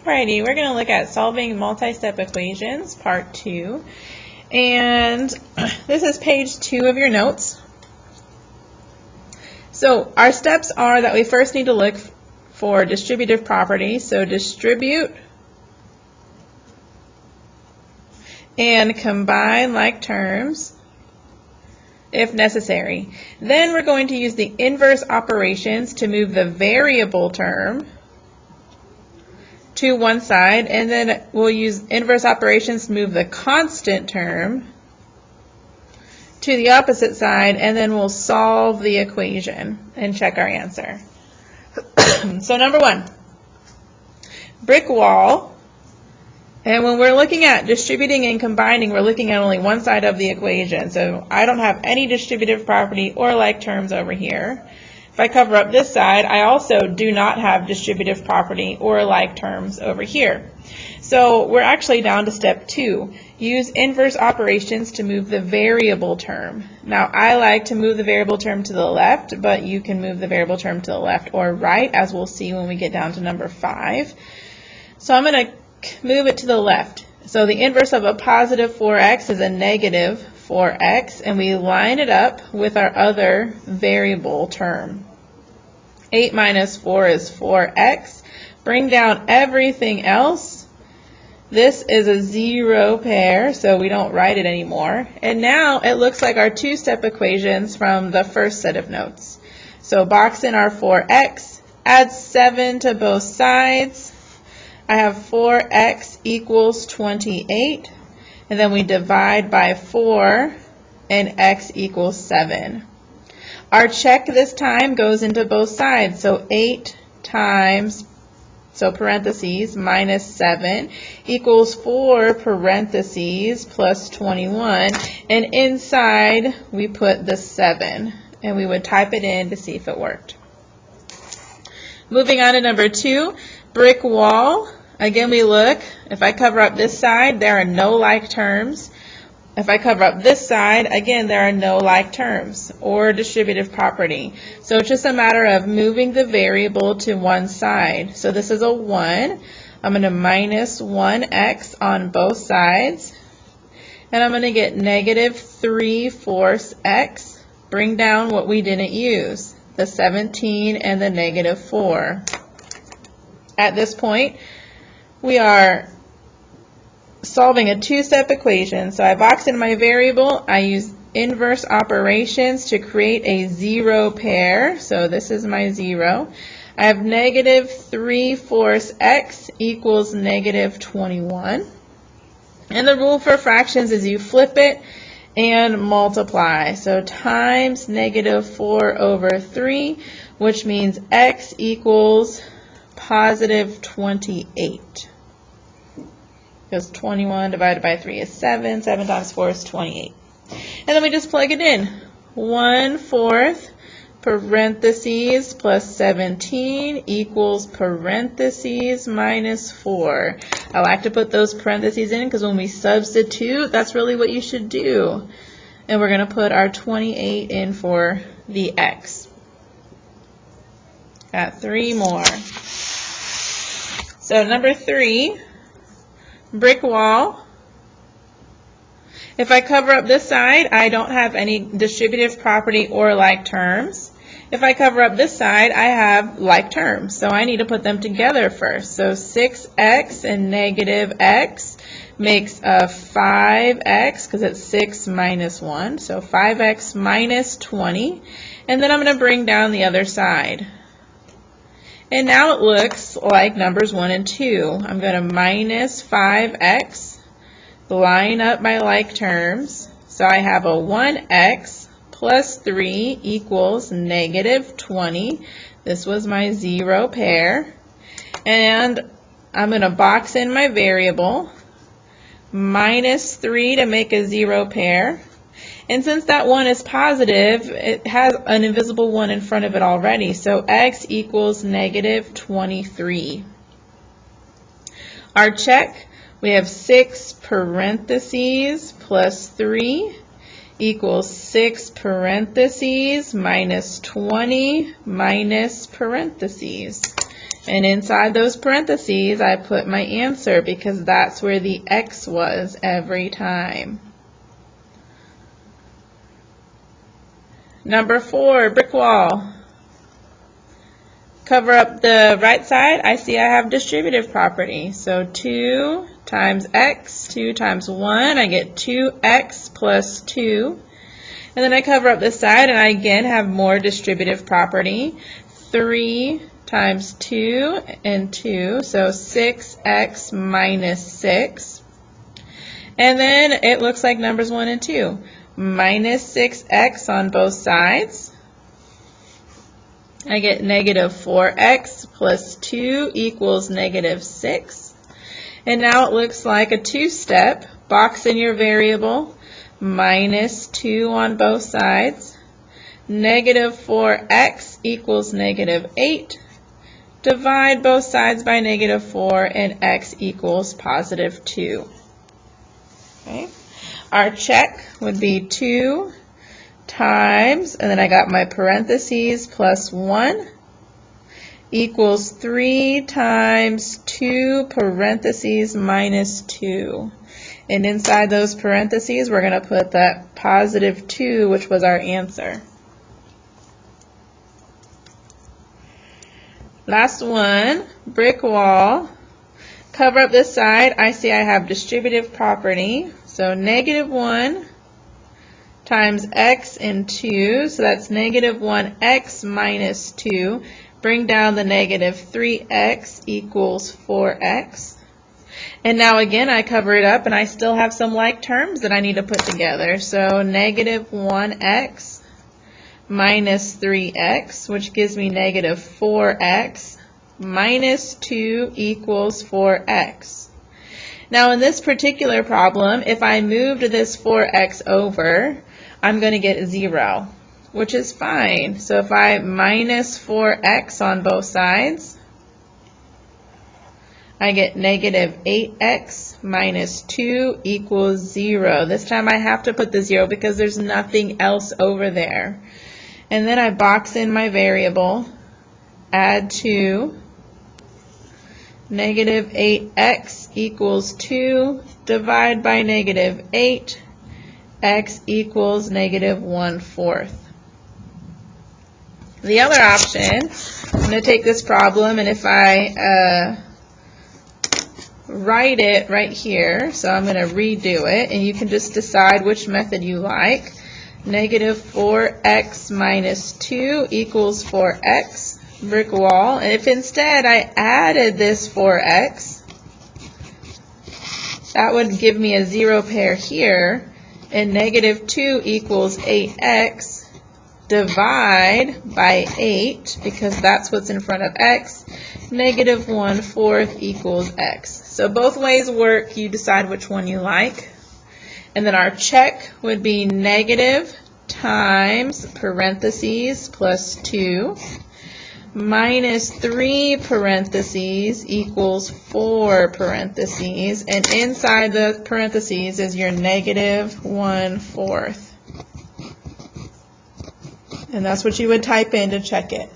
Alrighty, we're going to look at solving multi-step equations, part 2. And this is page 2 of your notes. So our steps are that we first need to look for distributive properties. So distribute and combine like terms if necessary. Then we're going to use the inverse operations to move the variable term to one side, and then we'll use inverse operations to move the constant term to the opposite side, and then we'll solve the equation and check our answer. So number 1, brick wall. And when we're looking at distributing and combining, we're looking at only one side of the equation. So I don't have any distributive property or like terms over here. If I cover up this side, I also do not have distributive property or like terms over here. So we're actually down to step 2. Use inverse operations to move the variable term. Now I like to move the variable term to the left, but you can move the variable term to the left or right, as we'll see when we get down to number 5. So I'm going to move it to the left. So the inverse of a positive 4x is a negative 4x, and we line it up with our other variable term. 8 minus 4 is 4x. Bring down everything else. This is a 0 pair, so we don't write it anymore. And now it looks like our two-step equations from the first set of notes. So box in our 4x, add 7 to both sides. I have 4x equals 28. And then we divide by 4, and x equals 7. Our check this time goes into both sides. So 8 times, so parentheses, minus 7 equals 4 parentheses plus 21. And inside we put the 7. And we would type it in to see if it worked. Moving on to number 2, brick wall. Again, we look, if I cover up this side, there are no like terms. If I cover up this side, again, there are no like terms or distributive property. So it's just a matter of moving the variable to one side. So this is a 1. I'm going to minus 1x on both sides. And I'm going to get negative 3/4 x. Bring down what we didn't use, the 17 and the negative 4. At this point, we are solving a two-step equation. So I boxed in my variable. I use inverse operations to create a 0 pair. So this is my 0. I have negative 3/4 x equals negative 21. And the rule for fractions is you flip it and multiply. So times negative 4 over 3, which means x equals positive 28. Because 21 divided by 3 is 7. 7 times 4 is 28. And then we just plug it in. 1/4 parentheses plus 17 equals parentheses minus 4. I like to put those parentheses in because when we substitute, that's really what you should do. And we're going to put our 28 in for the x. Got 3 more. So number 3, brick wall. If I cover up this side, I don't have any distributive property or like terms. If I cover up this side, I have like terms. So I need to put them together first. So 6x and negative x makes a 5x because it's 6 minus 1. So 5x minus 20. And then I'm going to bring down the other side. And now it looks like numbers 1 and 2. I'm going to minus 5x, line up my like terms. So I have a 1x plus 3 equals negative 20. This was my 0 pair. And I'm going to box in my variable, minus 3 to make a 0 pair. And since that 1 is positive, it has an invisible 1 in front of it already. So x equals negative 23. Our check, we have 6 parentheses plus 3 equals 6 parentheses minus 20 minus parentheses. And inside those parentheses, I put my answer because that's where the x was every time. Number 4, brick wall. Cover up the right side. I see I have distributive property. So 2 times x, 2 times 1, I get 2x plus 2. And then I cover up this side, and I again have more distributive property. 3 times 2 and 2, so 6x minus 6. And then it looks like numbers 1 and 2. Minus 6x on both sides. I get negative 4x plus 2 equals negative 6. And now it looks like a two-step. Box in your variable. Minus 2 on both sides. Negative 4x equals negative 8. Divide both sides by negative 4, and x equals positive 2. Okay. Our check would be 2 times, and then I got my parentheses, plus 1 equals 3 times 2 parentheses minus 2. And inside those parentheses, we're going to put that positive 2, which was our answer. Last one, brick wall. Cover up this side. I see I have distributive property. So negative 1 times x and 2. So that's negative 1x minus 2. Bring down the negative 3x equals 4x. And now again, I cover it up, and I still have some like terms that I need to put together. So negative 1x minus 3x, which gives me negative 4x, minus 2 equals 4x. Now in this particular problem, if I moved this 4x over, I'm going to get 0, which is fine. So if I minus 4x on both sides, I get negative 8x minus 2 equals 0. This time I have to put the 0 because there's nothing else over there. And then I box in my variable, add 2, negative 8x equals 2, divide by negative 8, x equals negative 1/4. The other option, I'm going to take this problem, and if I write it right here, so I'm going to redo it, and you can just decide which method you like. Negative 4x minus 2 equals 4x, brick wall. And if instead I added this 4x, that would give me a 0 pair here, and negative 2 equals 8x. Divide by 8, because that's what's in front of x, negative 1/4 equals x. So both ways work, you decide which one you like. And then our check would be negative times parentheses plus 2 minus 3 parentheses equals 4 parentheses. And inside the parentheses is your negative 1/4. And that's what you would type in to check it.